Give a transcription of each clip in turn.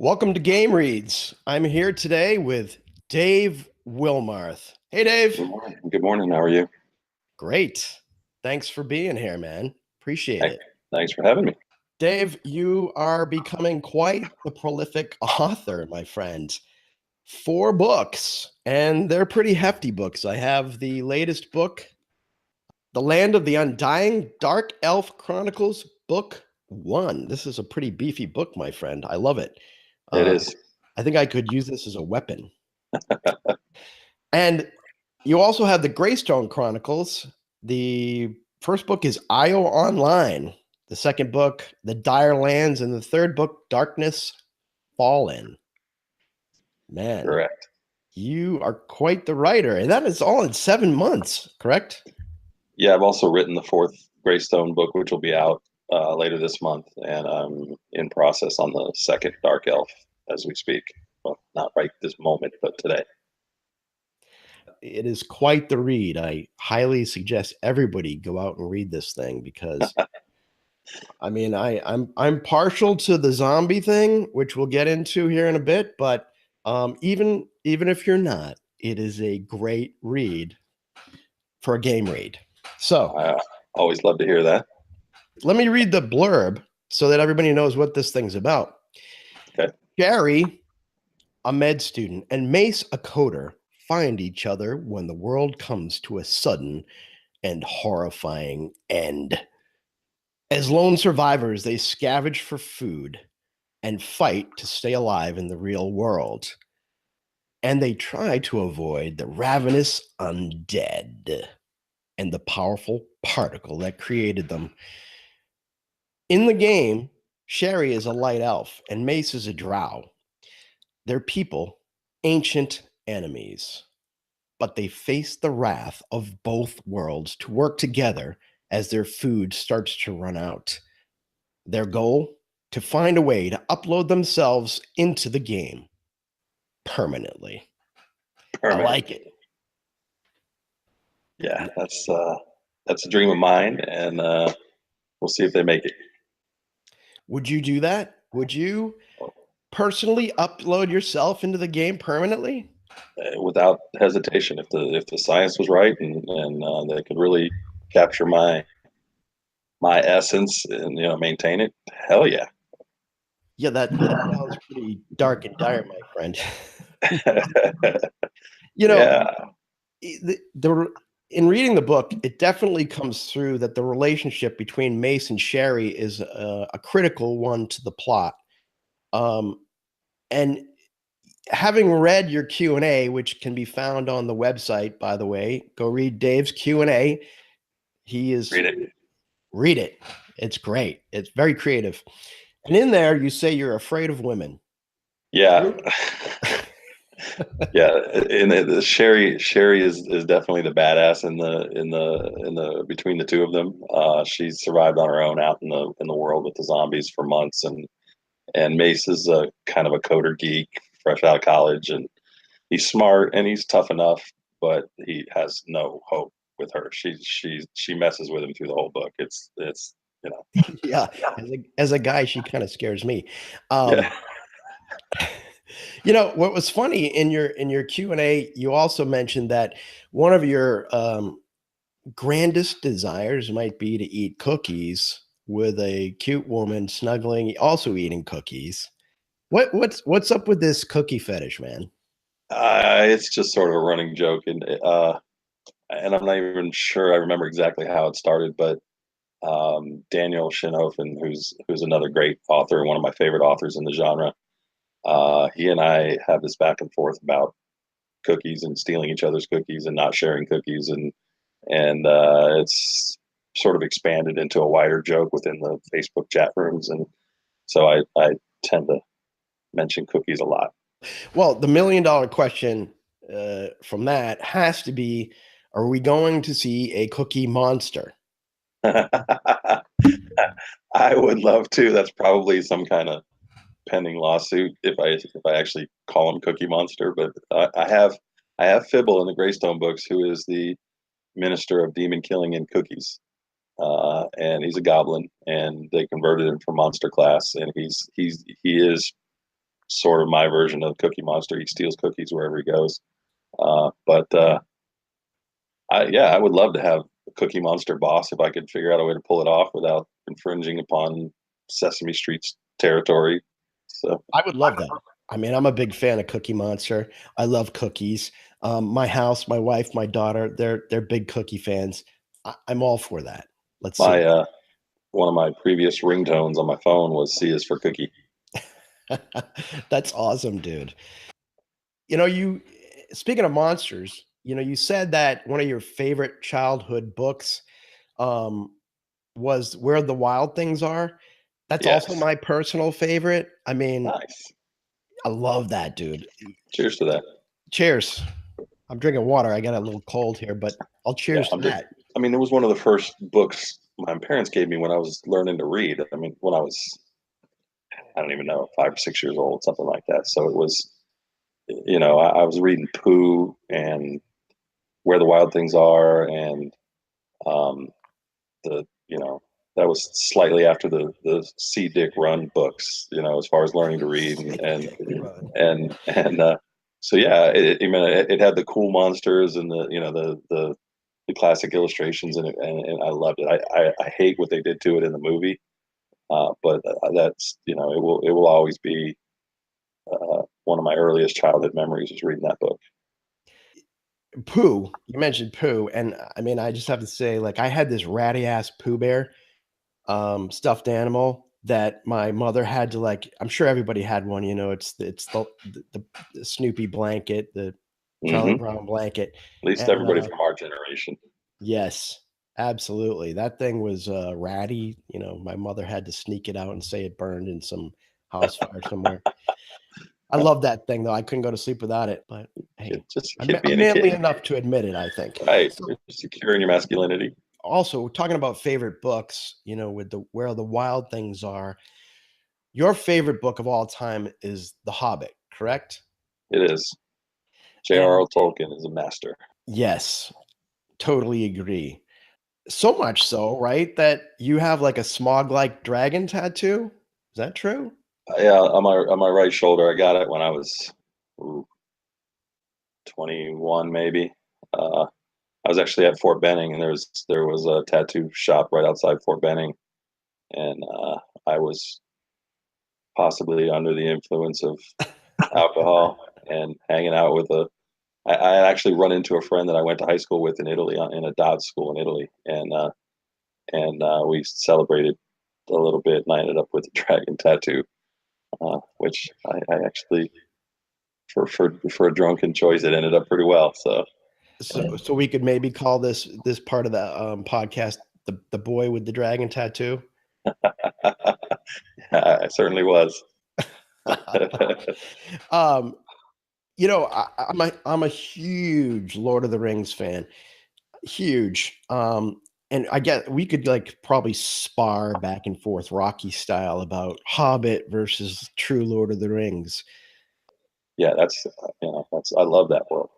Welcome to GameReads. I'm here today with Dave Willmarth. Hey, Dave. Good morning. Good morning. How are you? Great. Thanks for being here, man. Appreciate Hey, it. thanks for having me. Dave, you are becoming quite the prolific author, my friend. 4 books, and they're pretty hefty books. I have the latest book, The Land of the Undying Dark Elf Chronicles, Book 1. This is a pretty beefy book, my friend. I love it. It Uh, is. I think I could use this as a weapon. And you also have the Greystone Chronicles. The first book is IO Online. The second book, The Dire Lands, and the third book, Darkness Fallen. Man, Correct. you are quite the writer. And that is all in 7 months, correct? Yeah, I've also written the fourth Greystone book, which will be out later this month, and I'm in process on the second Dark Elf as we speak. Well, not right this moment, but today. It is quite the read. I highly suggest everybody go out and read this thing because I mean, I'm partial to the zombie thing, which we'll get into here in a bit, but even if you're not, it is a great read for a game read. So I always love to hear that. let me read the blurb so that everybody knows what this thing's about. Okay. Gary, a med student, and Mace, a coder, find each other when the world comes to a sudden and horrifying end. As lone survivors, they scavenge for food and fight to stay alive in the real world. And they try to avoid the ravenous undead and the powerful particle that created them. In the game, Sherry is a light elf and Mace is a drow. They're people, ancient enemies, but they face the wrath of both worlds to work together as their food starts to run out. Their goal? To find a way to upload themselves into the game permanently. I Permanent. like it. Yeah, that's a dream of mine, and we'll see if they make it. Would you do that? Would you personally upload yourself into the game permanently? Without hesitation. If the science was right and they could really capture my essence and maintain it, hell yeah. Yeah, that sounds pretty dark and dire, my friend. You know, Yeah, in reading the book, it definitely comes through that the relationship between Mace and Sherry is a critical one to the plot. And having read your Q&A, which can be found on the website, by the way, go read Dave's Q&A. read it. Read it. It's great. It's very creative. And in there, you say you're afraid of women. Yeah. Yeah, and Sherry is definitely the badass in the between the two of them. She's survived on her own out in the world with the zombies for months, and Mace is a kind of a coder geek, fresh out of college, and he's smart and he's tough enough, but he has no hope with her. She messes with him through the whole book. It's Yeah, as a guy, she kind of scares me. yeah. What was funny in your Q&A, you also mentioned that one of your grandest desires might be to eat cookies with a cute woman snuggling, also eating cookies. What's up with this cookie fetish, man? It's just sort of a running joke, and I'm not even sure I remember exactly how it started, but Daniel Shinhofen, who's another great author, one of my favorite authors in the genre. He and I have this back and forth about cookies and stealing each other's cookies and not sharing cookies, and it's sort of expanded into a wider joke within the Facebook chat rooms, and so I tend to mention cookies a lot. Well, the $1 million question from that has to be: are we going to see a cookie monster? I would love to. That's probably some kind of pending lawsuit if I actually call him Cookie Monster. But I have Fibble in the Greystone books, who is the minister of demon killing and cookies, and he's a goblin, and they converted him from monster class, and he is sort of my version of Cookie Monster. He steals cookies wherever he goes. But I would love to have a Cookie Monster boss if I could figure out a way to pull it off without infringing upon Sesame Street's territory. So I would love that. I mean, I'm a big fan of Cookie Monster. I love cookies. My house, my wife, my daughter, they're big cookie fans. I'm all for that. Let's see. my one of my previous ringtones on my phone was "C is for cookie." That's awesome, dude. You speaking of monsters, you said that one of your favorite childhood books um, was Where the Wild Things Are. That's also Yes, my personal favorite. I mean, nice. I love that, dude. Cheers to that. Cheers. I'm drinking water. I got a little cold here, but I'll Yeah, cheers to I'm just. that. I mean, it was one of the first books my parents gave me when I was learning to read. I mean, when I was, I don't even know, 5 or 6 years old, something like that. So it was, I was reading Pooh and Where the Wild Things Are, and um, the, that was slightly after the C. Dick Run books, as far as learning to read, and See and Dick run. and and so yeah, it had the cool monsters and the classic illustrations in it, and I loved it. I hate what they did to it in the movie, but that's it will always be one of my earliest childhood memories is reading that book. Pooh, you mentioned Pooh, and I mean, I just have to say, like, I had this ratty ass Pooh Bear stuffed animal that my mother had to like. I'm sure everybody had one. It's the Snoopy blanket, the Charlie Hmm. Brown blanket, At least and everybody from our generation. yes, absolutely, that thing was ratty. My mother had to sneak it out and say it burned in some house fire somewhere. I love that thing though. I couldn't go to sleep without it. But hey, Just a I'm, kid I'm being a manly kid, enough to admit it. I think. right? So You're secure in your masculinity. also talking about favorite books, with the Where the Wild Things Are. Your favorite book of all time is The Hobbit, correct? It is. And J.R.R. Tolkien is a master. yes, totally agree. So much so, right, that you have like a smog-like dragon tattoo? Is that true? Yeah, on my right shoulder, I got it when I was ooh, 21, maybe. I was actually at Fort Benning, and there was a tattoo shop right outside Fort Benning, and I was possibly under the influence of alcohol and hanging out with a. I had actually run into a friend that I went to high school with in Italy, in a Dodge school in Italy, and we celebrated a little bit, and I ended up with a dragon tattoo, which I actually, for a drunken choice, it ended up pretty well. So So we could maybe call this part of the podcast the boy with the dragon tattoo. I certainly was. um, I'm a huge Lord of the Rings fan. Huge. And I get we could like probably spar back and forth Rocky style about Hobbit versus true Lord of the Rings. Yeah, that's I love that world.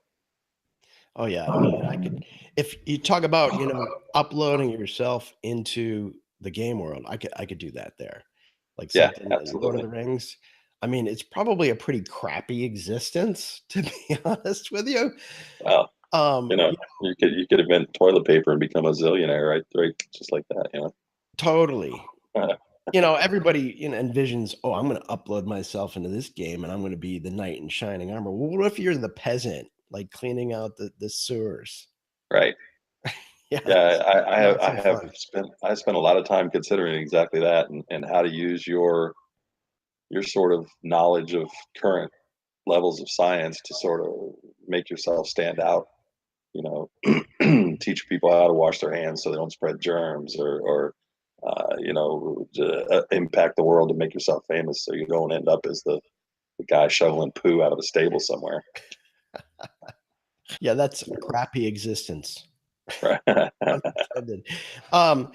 Oh yeah. I mean, I could if you talk about, uploading yourself into the game world, I could do that there. Like Yeah, something like Lord of absolutely. the Rings. I mean, it's probably a pretty crappy existence, to be honest with you. Well, Um, you know, you could invent toilet paper and become a zillionaire, right? Right, just like that. totally. Everybody, envisions, oh, I'm going to upload myself into this game and I'm going to be the knight in shining armor. Well, what if you're the peasant, like cleaning out the sewers? Right. Yeah, Yeah, that's I have not I so have fun. spent a lot of time considering exactly that, and how to use your sort of knowledge of current levels of science to sort of make yourself stand out. You teach people how to wash their hands so they don't spread germs, or impact the world to make yourself famous so you don't end up as the guy shoveling poo out of a stable somewhere. Yeah, that's a crappy existence. Right. Pun intended. Um,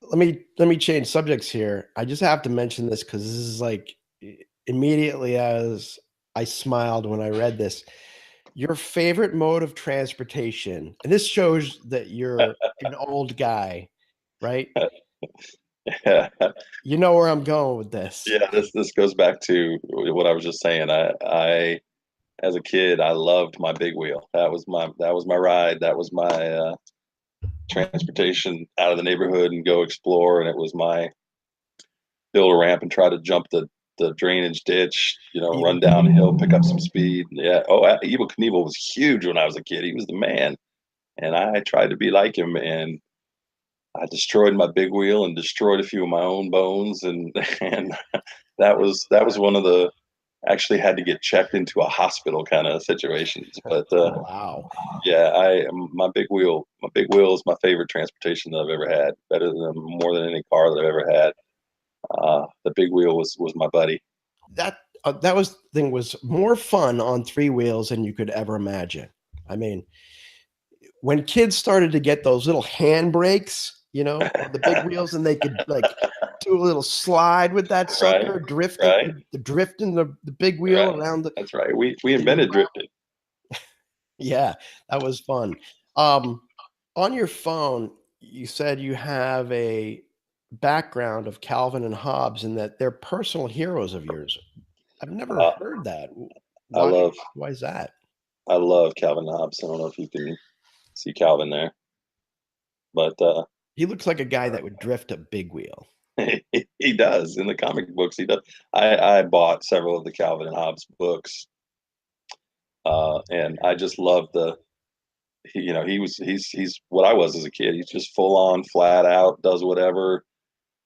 let me change subjects here. I just have to mention this because this is like immediately as I smiled when I read this. Your favorite mode of transportation, and this shows that you're an old guy, right? Yeah, You know where I'm going with this. yeah. This goes back to what I was just saying. I as a kid, I loved my big wheel. That was my ride. That was my transportation out of the neighborhood and go explore. And it was my build a ramp and try to jump the drainage ditch. Run Evil downhill, pick up Knievel. some speed. Yeah. Oh, Evil Knievel was huge when I was a kid. He was the man, and I tried to be like him. And I destroyed my big wheel and destroyed a few of my own bones, and and that was one of the actually had to get checked into a hospital kind of situations. But Wow. yeah, my big wheel is my favorite transportation that I've ever had. Better than more than any car that I've ever had. The big wheel was my buddy. That was thing was more fun on three wheels than you could ever imagine. I mean, when kids started to get those little handbrakes, on the big wheels, and they could like do a little slide with that Right, sucker, drifting right, drifting the big wheel right. around the. That's right. We invented drifting. Yeah, that was fun. On your phone, you said you have a background of Calvin and Hobbes and that they're personal heroes of yours. I've never Uh, heard that. I Why? love Why is that? I love Calvin Hobbes. I don't know if you can see Calvin there, but He looks like a guy that would drift a big wheel. he does in the comic books. He does. I bought several of the Calvin and Hobbes books, and I just love he's what I was as a kid. He's just full on, flat out, does whatever.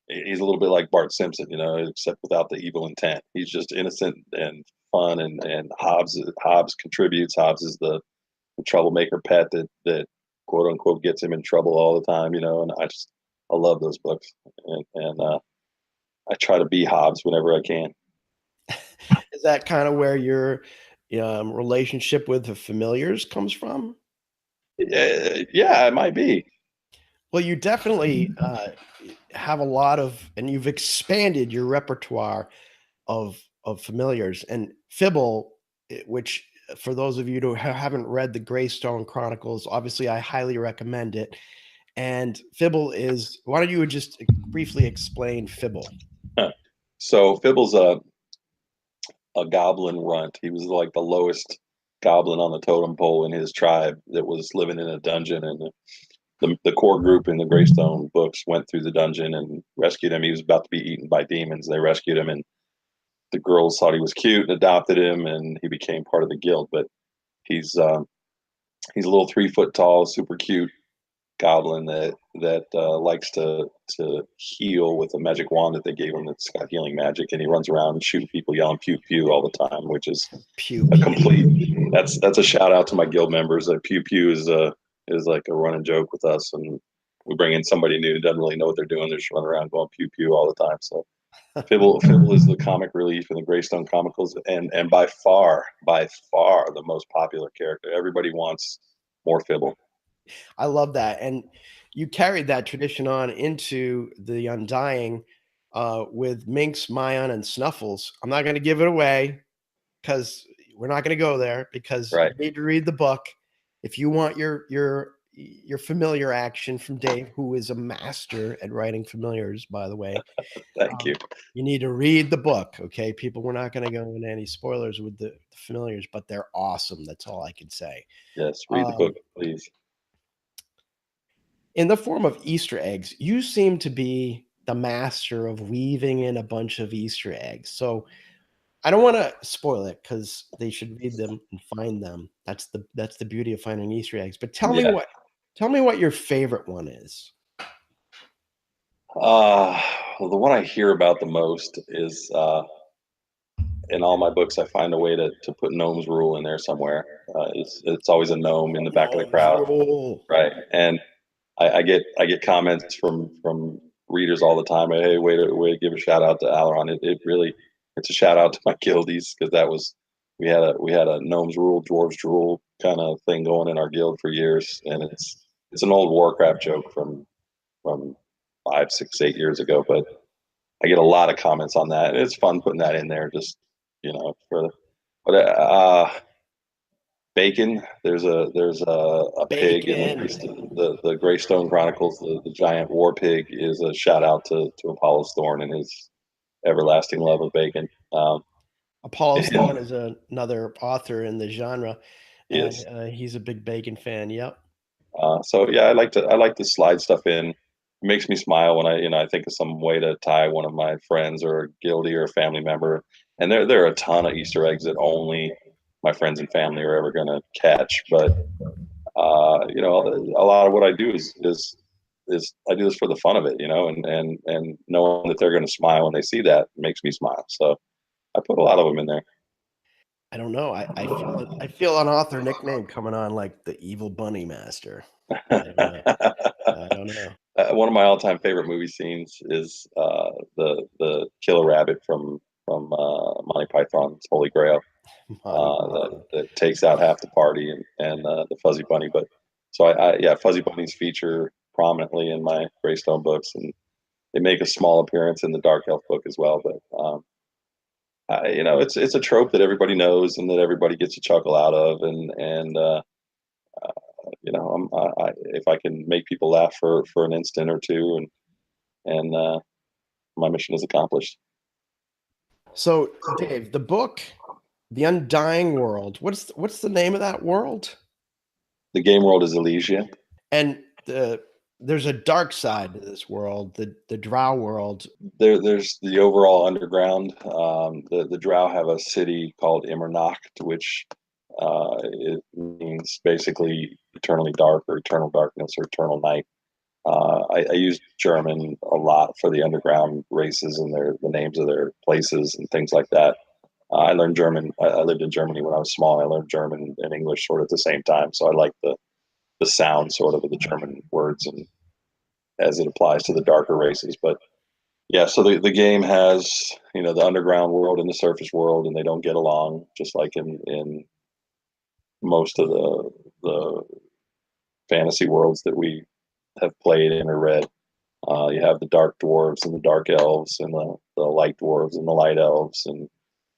He's a litll bit like Bart Simpson, except without the evil intent. He's just innocent and fun, and Hobbes contributes. Hobbes is the troublemaker pet that quote unquote gets him in trouble all the time, and I love those books, and I try to be Hobbes whenever I can. Is that kind of where your relationship with the familiars comes from? Yeah, it might be. Well, you definitely have a lot of, and you've expanded your repertoire of familiars. And Fibble, which for those of you who haven't read the Greystone Chronicles, obviously I highly recommend it. And Fibble is, why don't you just briefly explain Fibble? So Fibble's a goblin runt. He was like the lowest goblin on the totem pole in his tribe that was living in a dungeon, and the core group in the Greystone books went through the dungeon and rescued him. He was about to be eaten by demons. They rescued him, and the girls thought he was cute and adopted him, and he became part of the guild. But he's he's a little 3 foot tall, super cute goblin that likes to heal with a magic wand that they gave him that's got healing magic, and he runs around and shooting people, yelling "pew pew" all the time, which is Pew a pew. complete. That's a shout out to my guild members. That "pew pew" is like a running joke with us, and we bring in somebody new who doesn't really know what they're doing. They're just running around going "pew pew" all the time. So Fibble is the comic relief in the Greystone Chronicles, and by far the most popular character. Everybody wants more Fibble. I love that. And you carried that tradition on into the Undying with Minx, Mayan, and Snuffles. I'm not going to give it away because we're not going to go there because Right. you need to read the book. If you want your familiar action from Dave, who is a master at writing familiars, by the way, Thank you. you need to read the book. Okay, people, we're not going to go into any spoilers with the familiars, but they're awesome. That's all I can say. Yes, read the book, Um, please. in the form of Easter eggs, you seem to be the master of weaving in a bunch of Easter eggs. So I don't want to spoil it because they should read them and find them. That's the beauty of finding Easter eggs. But Yeah. tell me what your favorite one is. Uh, well, the one I hear about the most is in all my books. I find a way to put Gnome's Rule in there somewhere. It's always a gnome in the back of the Gnomes crowd, rule. right? And I get comments from readers all the time. Hey, way to give a shout out to Alaron. It really it's a shout out to my guildies because we had a Gnome's Rule, Dwarves Drool kind of thing going in our guild for years, and it's an old Warcraft joke from 5, 6, 8 years ago. But I get a lot of comments on that, and it's fun putting that in there. Just for, but Bacon. There's a pig in Bacon. the Greystone Chronicles. The giant war pig is a shout out to Apollo's Thorn and his everlasting love of bacon. Apollo's Thorn And is another author in the genre, he and is. he's a big Bacon fan. Yep. So yeah, I like to slide stuff in. It makes me smile when I think of some way to tie one of my friends or a guildie or a family member. And there are a ton of Easter eggs that only my friends and family are ever going to catch. But a lot of what I do is I do this for the fun of it, and knowing that they're going to smile when they see that makes me smile. So I put a lot of them in there. I don't know. I feel an author nickname coming on like the Evil Bunny Master. I don't know. I don't know. One of my all-time favorite movie scenes is the killer rabbit from Monty Python's Holy Grail Monty that Python. that takes out half the party and the Fuzzy Bunny. But so yeah, Fuzzy Bunnies feature prominently in my Greystone books, and they make a small appearance in the Dark Elf book as well. But it's a trope that everybody knows and that everybody gets a chuckle out of, and if I can make people laugh for an instant or two, and my mission is accomplished. So, Dave, the book, The Undying World. What's the name of that world? The game world is Elysia. And there's a dark side to this world, the Drow world. There's the overall underground. The Drow have a city called Immernacht, which it means basically eternally dark or eternal darkness or eternal night. I use German a lot for the underground races and the names of their places and things like that. I learned German. I lived in Germany when I was small. I learned German and English sort of at the same time, so I like the sound sort of the German words and as it applies to the darker races. But yeah, so the game has the underground world and the surface world, and they don't get along, just like in most of the fantasy worlds that we have played in or read. You have the dark dwarves and the dark elves and the light dwarves and the light elves and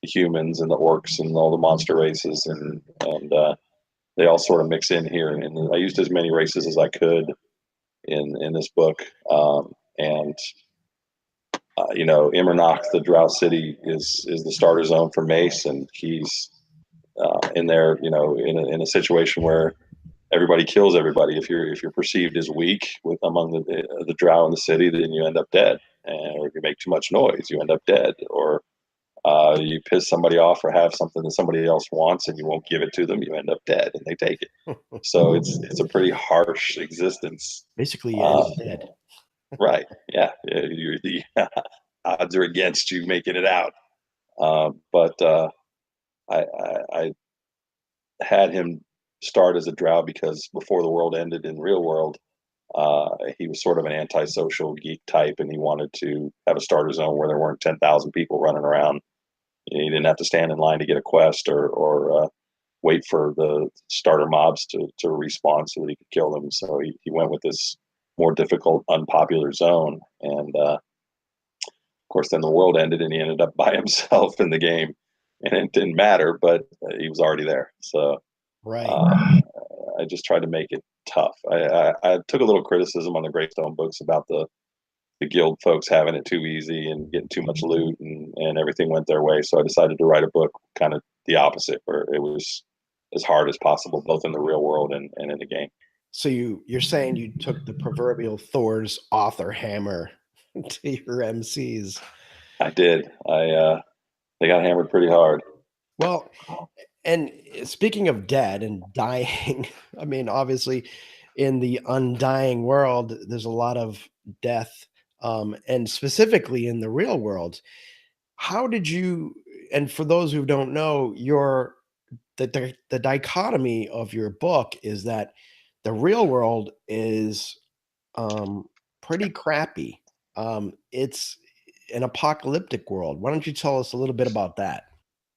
the humans and the orcs and all the monster races and they all sort of mix in here. And I used as many races as I could in this book. And Immernacht, the Drow city, is the starter zone for Mace, and he's in there, in a situation where everybody kills everybody. If you're perceived as weak among the Drow in the city, then you end up dead. And or if you make too much noise, you end up dead. Or you piss somebody off or have something that somebody else wants and you won't give it to them, you end up dead, and they take it. So it's a pretty harsh existence. Basically, you end Uh, up dead. right? Yeah, the odds are against you making it out. But I had him start as a drow because before the world ended in real world, he was sort of an antisocial geek type, and he wanted to have a starter zone where there weren't 10,000 people running around. He didn't have to stand in line to get a quest or wait for the starter mobs to respawn so that he could kill them. So he went with this more difficult, unpopular zone, and of course, then the world ended, and he ended up by himself in the game, and it didn't matter, but he was already there. So Right. uh, I just tried to make it tough. I took a little criticism on the Greystone books about the guild folks having it too easy and getting too much loot, and everything went their way. So I decided to write a book kind of the opposite, where it was as hard as possible, both in the real world and in the game. So you're saying you took the proverbial Thor's author hammer to your MCs. I did. They got hammered pretty hard. Well, and speaking of dead and dying, I mean, obviously, in the undying world, there's a lot of death, and specifically in the real world. How did you? And for those who don't know, the dichotomy of your book is that the real world is pretty crappy. It's an apocalyptic world. Why don't you tell us a little bit about that?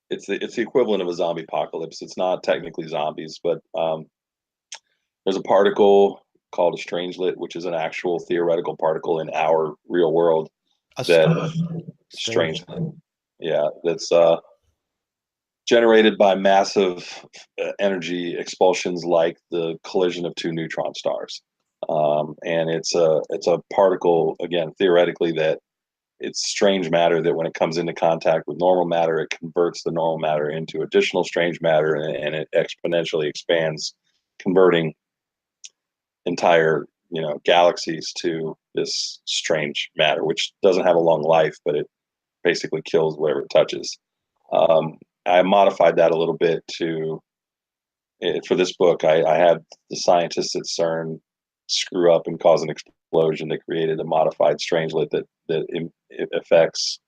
It's the equivalent of a zombie apocalypse. It's not technically zombies, but there's a particle called a strangelet, which is an actual theoretical particle in our real world A that strange. strangelet. Yeah, that's generated by massive energy expulsions like the collision of two neutron stars. And it's a particle, again, theoretically, that it's strange matter that when it comes into contact with normal matter, it converts the normal matter into additional strange matter, and it exponentially expands, converting entire galaxies to this strange matter, which doesn't have a long life, but it basically kills whatever it touches. I modified that a little bit to for this book. I had the scientists at CERN screw up and cause an explosion that created a modified strangelet that it affects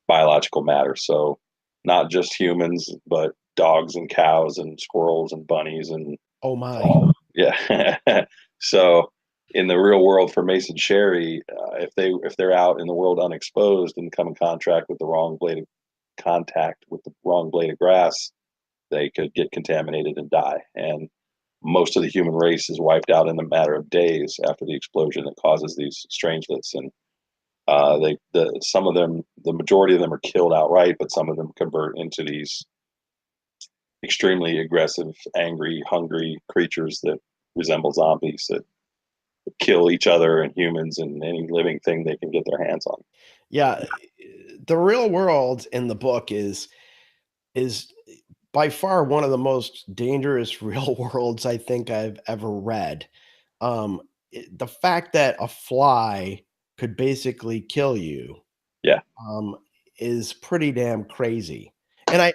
biological matter. So not just humans, but dogs and cows and squirrels and bunnies and Oh my. yeah. So in the real world for Mace and Sherry, if they're out in the world unexposed and come in contact with the wrong blade of grass, they could get contaminated and die. And most of the human race is wiped out in a matter of days after the explosion that causes these strangelets. And some of them, the majority of them, are killed outright, but some of them convert into these extremely aggressive, angry, hungry creatures that resemble zombies that kill each other and humans and any living thing they can get their hands on. Yeah, the real world in the book is by far one of the most dangerous real worlds I think I've ever read. The fact that a fly could basically kill you, Yeah, um, is pretty damn crazy. And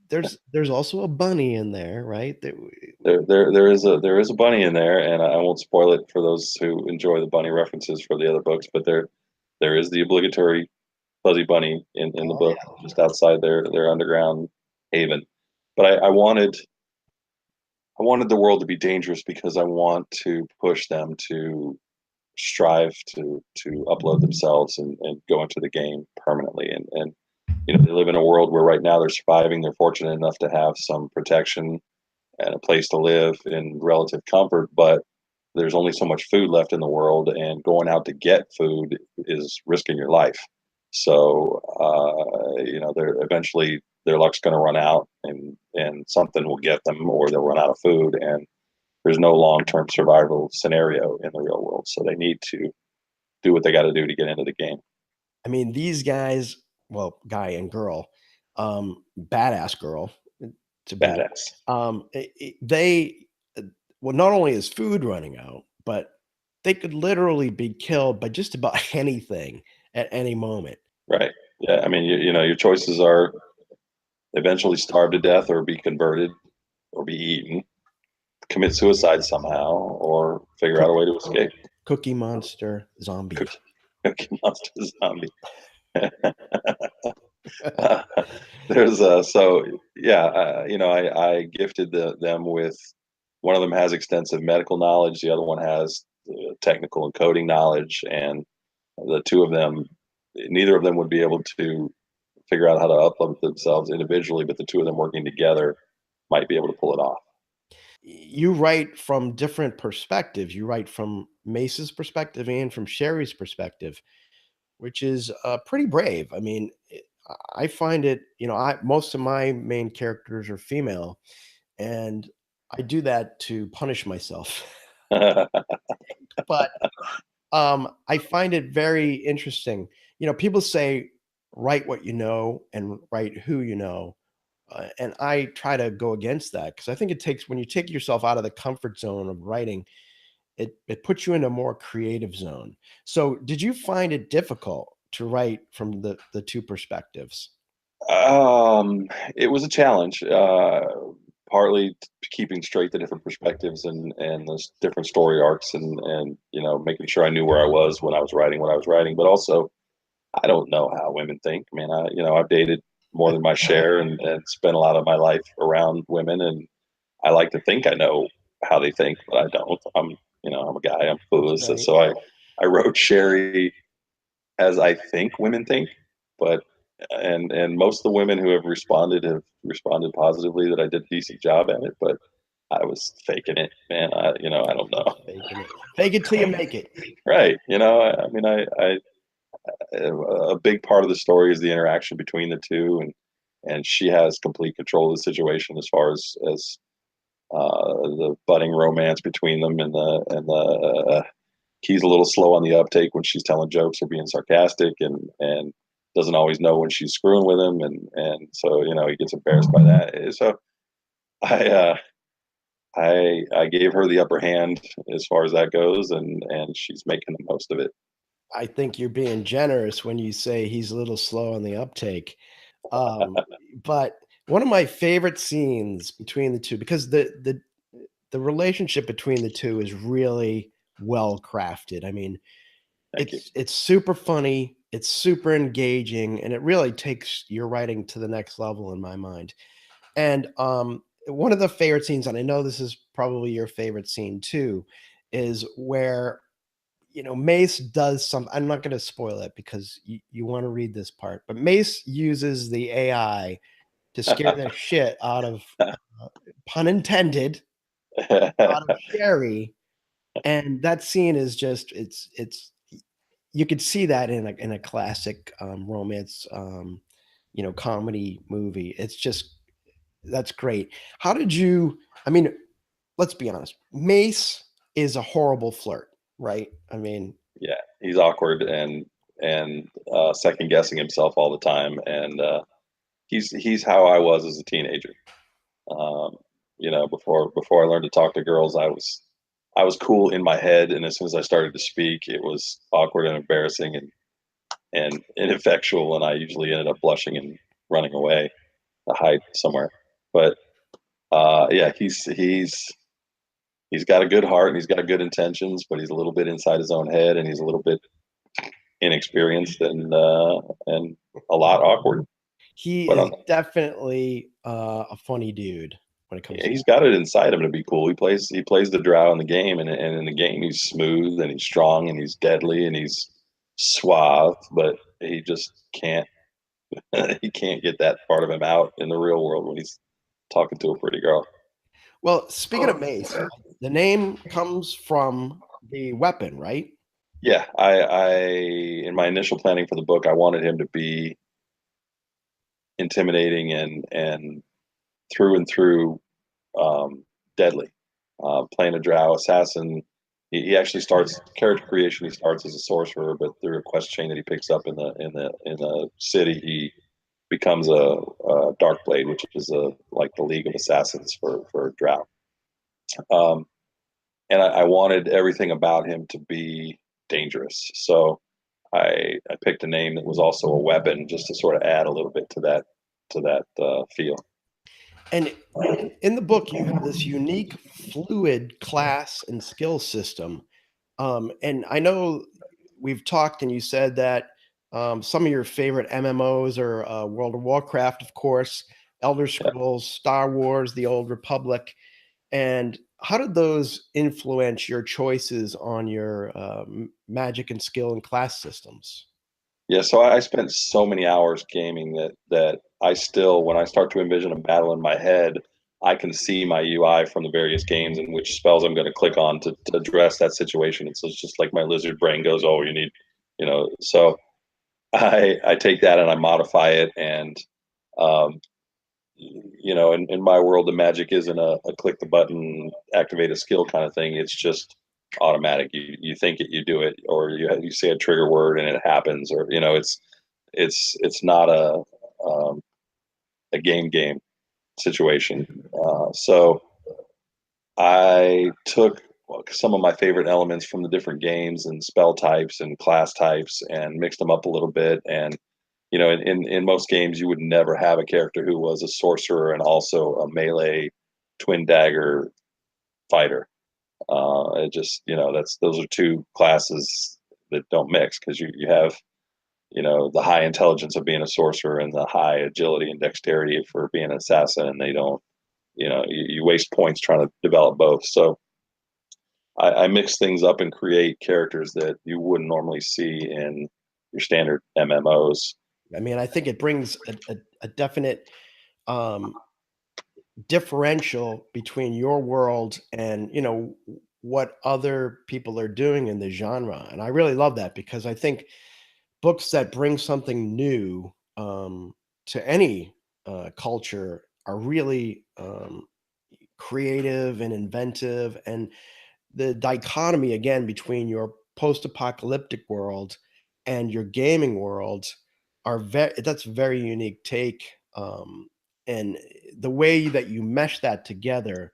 there's also a bunny in there, right? there is a bunny in there, and I won't spoil it for those who enjoy the bunny references for the other books, but there is the obligatory fuzzy bunny in the Oh book yeah. just outside their underground haven. But I wanted the world to be dangerous because I want to push them to strive to upload themselves and go into the game permanently. And they live in a world where right now they're surviving. They're fortunate enough to have some protection and a place to live in relative comfort, but there's only so much food left in the world, and going out to get food is risking your life. So they're eventually their luck's going to run out, and something will get them, or they'll run out of food, and there's no long-term survival scenario in the real world. So they need to do what they got to do to get into the game. I mean, these guys, well, guy and girl, badass girl to boot. Badass. They well, not only is food running out, but they could literally be killed by just about anything at any moment. Right. Yeah. I mean, your choices are eventually starve to death, or be converted, or be eaten, commit suicide somehow, or figure out Cook, a way to escape. Cookie Monster zombie. Cookie, Cookie Monster zombie. uh, there's so yeah, I gifted them with, one of them has extensive medical knowledge, the other one has technical and coding knowledge, and the two of them, neither of them would be able to figure out how to upload themselves individually, but the two of them working together might be able to pull it off. You write from different perspectives. You write from Mace's perspective and from Sherry's perspective, which is pretty brave. I mean, I find it, I most of my main characters are female, and I do that to punish myself. But I find it very interesting. People say write what you know and write who you know. And I try to go against that because I think it takes, when you take yourself out of the comfort zone of writing, it puts you in a more creative zone. So, did you find it difficult to write from the two perspectives? Um, it was a challenge, partly keeping straight the different perspectives and those different story arcs, and making sure I knew where I was when I was writing what I was writing. But also, I don't know how women think. I mean, I've dated more than my share, and spent a lot of my life around women, and I like to think I know how they think, but I don't. I'm a guy. I'm clueless. Right. So I wrote Sherry as I think women think, but and most of the women who have responded positively that I did a decent job at it, but I was faking it, man. I don't know. Faking it. Fake it till you make it. Right. I mean, a big part of the story is the interaction between the two, and she has complete control of the situation as far as the budding romance between them, and he's a little slow on the uptake when she's telling jokes or being sarcastic, and doesn't always know when she's screwing with him, and so he gets embarrassed by that. So I I gave her the upper hand as far as that goes, and she's making the most of it. I think you're being generous when you say he's a little slow on the uptake. Um, but one of my favorite scenes between the two, because the relationship between the two is really well crafted. I mean, Thank you. it's super funny, it's super engaging, and it really takes your writing to the next level in my mind. And one of the favorite scenes, and I know this is probably your favorite scene too, is where Mace does some. I'm not going to spoil it because you want to read this part, but Mace uses the AI to scare the shit out of, pun intended, out of Sherry. And that scene is just it's you could see that in a classic romance comedy movie. It's just that's great. How did you? I mean, let's be honest. Mace is a horrible flirt, right? I mean, Yeah, he's awkward and second guessing himself all the time, and he's how I was as a teenager. Um, before I learned to talk to girls, I was cool in my head, and as soon as I started to speak, it was awkward and embarrassing and ineffectual, and I usually ended up blushing and running away to hide somewhere. But yeah, he's got a good heart and he's got good intentions, but he's a little bit inside his own head, and he's a little bit inexperienced and a lot awkward. he But is definitely a funny dude when it comes yeah, to he's got it inside him to be cool. He plays the drow in the game, and in the game he's smooth and he's strong and he's deadly and he's suave, but he just can't he can't get that part of him out in the real world when he's talking to a pretty girl. Well, speaking of Mace, the name comes from the weapon, right? Yeah, I in my initial planning for the book, I wanted him to be intimidating and through and through deadly. Playing a drow assassin, he actually starts character creation. He starts as a sorcerer, but through a quest chain that he picks up in the city, he becomes a dark blade, which is like the League of Assassins for drow. Um, and I wanted everything about him to be dangerous, so I picked a name that was also a weapon, just to sort of add a little bit to that feel. And in the book, you have this unique, fluid class and skill system. And I know we've talked, and you said that some of your favorite MMOs are World of Warcraft, of course, Elder Yeah. Scrolls, Star Wars, The Old Republic. And how did those influence your choices on your magic and skill and class systems? Yeah, so I spent so many hours gaming that I still, when I start to envision a battle in my head, I can see my UI from the various games and which spells I'm going to click on to address that situation. And so it's just like my lizard brain goes, "Oh, you need," So I take that and I modify it, and um, in my world, the magic isn't a click the button, activate a skill kind of thing. It's just automatic. You think it, you do it, or you say a trigger word and it happens, or it's not um, a game situation. So I took some of my favorite elements from the different games and spell types and class types and mixed them up a little bit. And in most games, you would never have a character who was a sorcerer and also a melee twin dagger fighter. It just those are two classes that don't mix, because you have the high intelligence of being a sorcerer and the high agility and dexterity for being an assassin, and they don't you waste points trying to develop both. So I mix things up and create characters that you wouldn't normally see in your standard MMOs. I mean, I think it brings a definite um, differential between your world and what other people are doing in the genre, and I really love that because I think books that bring something new to any culture are really creative and inventive, and the dichotomy again between your post-apocalyptic world and your gaming world are that's a very unique take, and the way that you mesh that together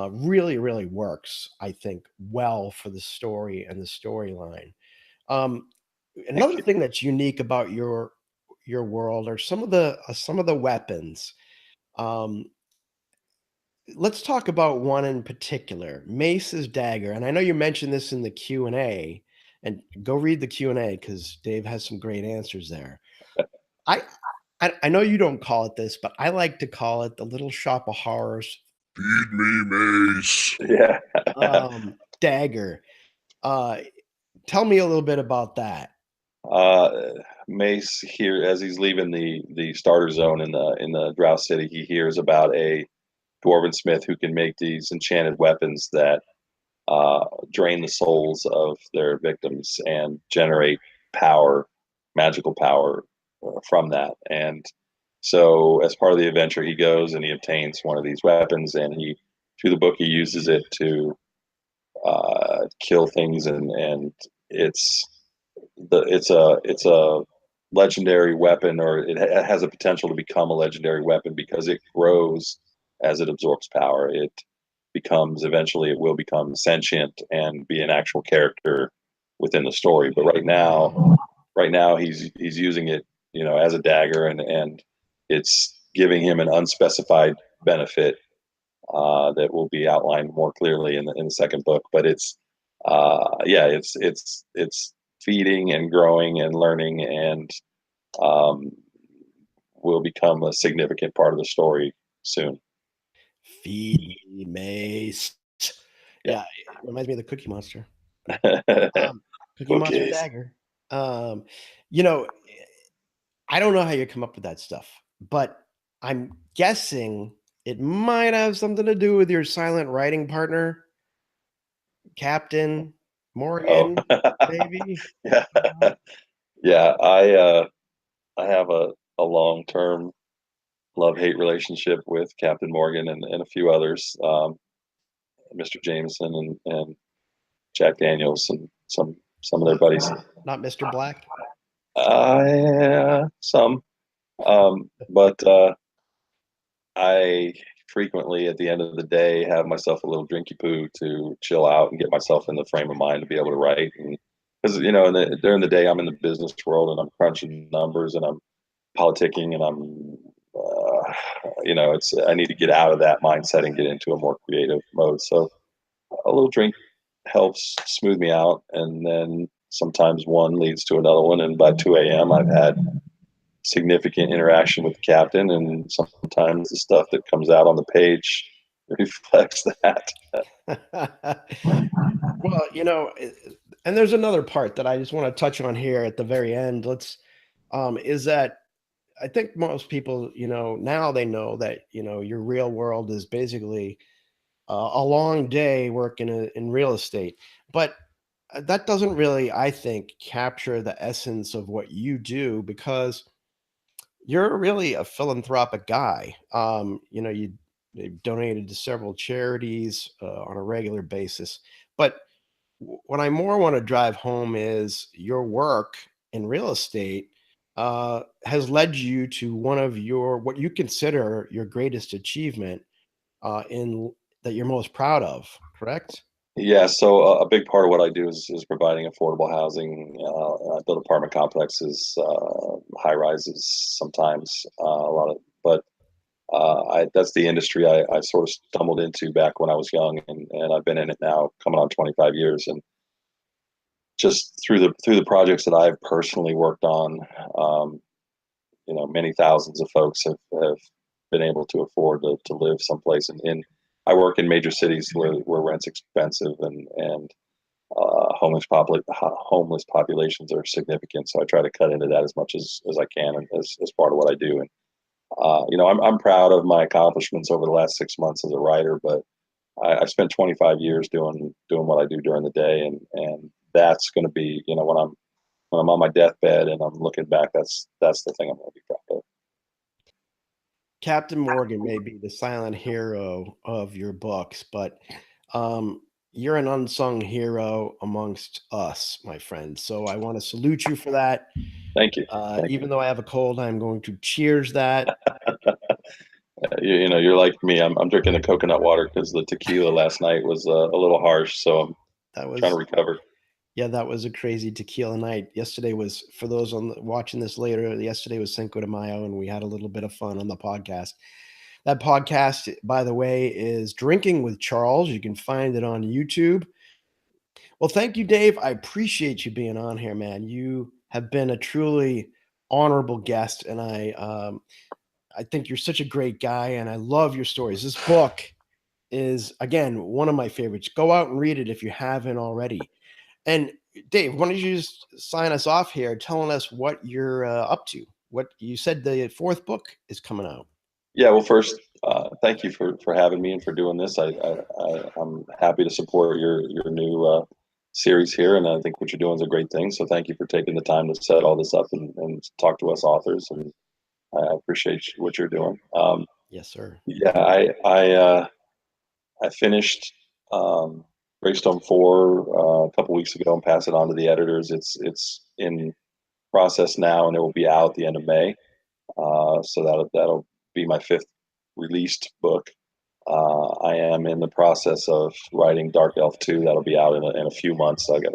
really works, I think, well for the story and the storyline. um, Thank Another you. thing that's unique about your world are some of the weapons. um, let's talk about one in particular, Mace's dagger, and I know you mentioned this in the Q&A, and go read the Q&A because Dave has some great answers there. I I know you don't call it this, but I like to call it the Little Shop of Horrors "Feed me, Mace" Yeah. dagger. Uh, Tell me a little bit about that. uh, Mace here, as he's leaving the starter zone in the Drow City, he hears about a dwarven smith who can make these enchanted weapons that drain the souls of their victims and generate power, magical power from that. And so, as part of the adventure, he goes and he obtains one of these weapons, and through the book, he uses it to kill things, and it's it's a legendary weapon, or it has a potential to become a legendary weapon because it grows as it absorbs power. It becomes eventually it will become sentient and be an actual character within the story. But right now he's using it, as a dagger, and it's giving him an unspecified benefit that will be outlined more clearly in the second book. But yeah, it's feeding and growing and learning, and um, will become a significant part of the story soon. Feed me, Mace. Yeah. Yeah, it reminds me of the Cookie Monster. Um, Cookie Monster Cookies. dagger. Um, you know, I don't know how you come up with that stuff, but I'm guessing it might have something to do with your silent writing partner, Captain Oh, Morgan, maybe? yeah, Um, yeah. I have a long term love hate relationship with Captain Morgan and a few others, Mr. Jameson and Jack Daniels and some of their not buddies. not Mr. Black? Yeah, some, but I frequently, at the end of the day, have myself a little drinky poo to chill out and get myself in the frame of mind to be able to write. And because during the day, I'm in the business world and I'm crunching numbers and I'm politicking and it's I need to get out of that mindset and get into a more creative mode. So a little drink helps smooth me out, and then sometimes one leads to another one. And by 2 a.m., I've had significant interaction with the captain, and sometimes the stuff that comes out on the page reflects that. Well, and there's another part that I just want to touch on here at the very end. Is that I think most people, now they know that, your real world is basically a long day working in real estate. But that doesn't really, I think, capture the essence of what you do because you're really a philanthropic guy. You've donated to several charities on a regular basis. But what I more want to drive home is your work in real estate has led you to one of what you consider your greatest achievement in that you're most proud of, correct? Yeah, so a big part of what I do is providing affordable housing. I build apartment complexes, high rises sometimes, a lot of, but that's the industry I sort of stumbled into back when I was young, and I've been in it now coming on 25 years. And just through the projects that I've personally worked on, um, many thousands of folks have been able to afford to live someplace. And I work in major cities where rent's expensive, and homeless populations are significant. So I try to cut into that as much as I can, and as part of what I do. And I'm proud of my accomplishments over the last 6 months as a writer, but I spent 25 years doing what I do during the day, and that's going to be, when I'm on my deathbed and I'm looking back, that's the thing I'm going to be proud of. Captain Morgan may be the silent hero of your books, but you're an unsung hero amongst us, my friend. So I want to salute you for that. Thank you. Even though I have a cold, I'm going to cheers that. You know, you're like me. I'm drinking the coconut water because the tequila last night was a little harsh, so I'm trying to recover. Yeah, that was a crazy tequila night. Yesterday was, for those watching this later, yesterday was Cinco de Mayo, and we had a little bit of fun on the podcast. That podcast, by the way, is Drinking with Charles. You can find it on YouTube. Well, thank you, Dave. I appreciate you being on here, man. You have been a truly honorable guest, and I think you're such a great guy, and I love your stories. This book is, again, one of my favorites. Go out and read it if you haven't already. And Dave, why don't you just sign us off here, telling us what you're up to? What you said, the 4th book is coming out. Yeah, well, first, thank you for having me and for doing this. I'm happy to support your new series here, and I think what you're doing is a great thing. So thank you for taking the time to set all this up and talk to us authors, and I appreciate what you're doing. Yes, sir. Yeah, I finished Greystone 4 a couple weeks ago and passed it on to the editors. It's in process now, and it will be out at the end of May. So that'll be my 5th released book. I am in the process of writing Dark Elf 2. That'll be out in a few months. So I got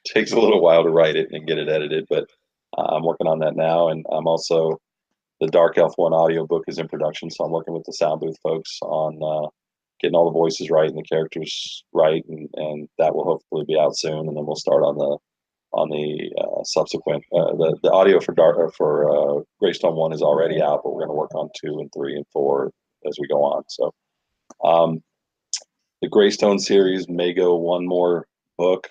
takes a little while to write it and get it edited, but I'm working on that now. And I'm also, the Dark Elf 1 audiobook is in production, so I'm working with the sound booth folks on getting all the voices right and the characters right, and that will hopefully be out soon. And then we'll start on the subsequent. The audio for Greystone 1 is already out, but we're going to work on 2 and 3 and 4 as we go on. So the Greystone series may go one more book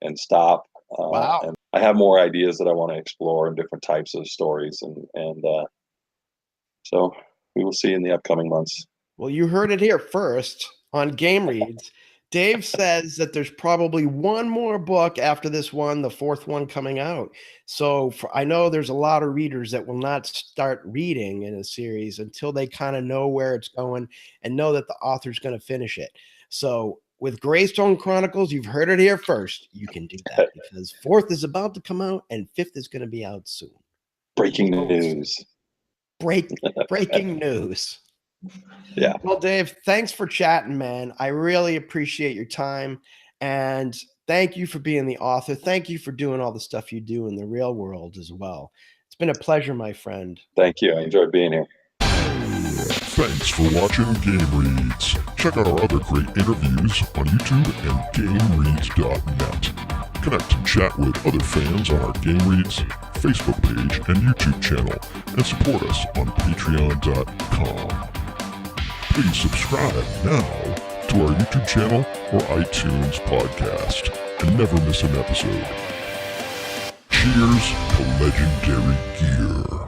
and stop. Wow. And I have more ideas that I want to explore in different types of stories, and so we will see in the upcoming months. Well, you heard it here first on GameReads. Dave says that there's probably one more book after this one, the 4th one coming out. So I know there's a lot of readers that will not start reading in a series until they kind of know where it's going and know that the author's going to finish it. So with Greystone Chronicles, you've heard it here first. You can do that because 4th is about to come out and 5th is going to be out soon. Breaking news. Breaking news. Yeah. Well, Dave, thanks for chatting, man. I really appreciate your time, and thank you for being the author. Thank you for doing all the stuff you do in the real world as well. It's been a pleasure, my friend. Thank you. I enjoyed being here. Thanks for watching GameReads. Check out our other great interviews on YouTube and GameReads.net. Connect and chat with other fans on our GameReads Facebook page and YouTube channel, and support us on Patreon.com. Please subscribe now to our YouTube channel or iTunes podcast and never miss an episode. Cheers to legendary gear.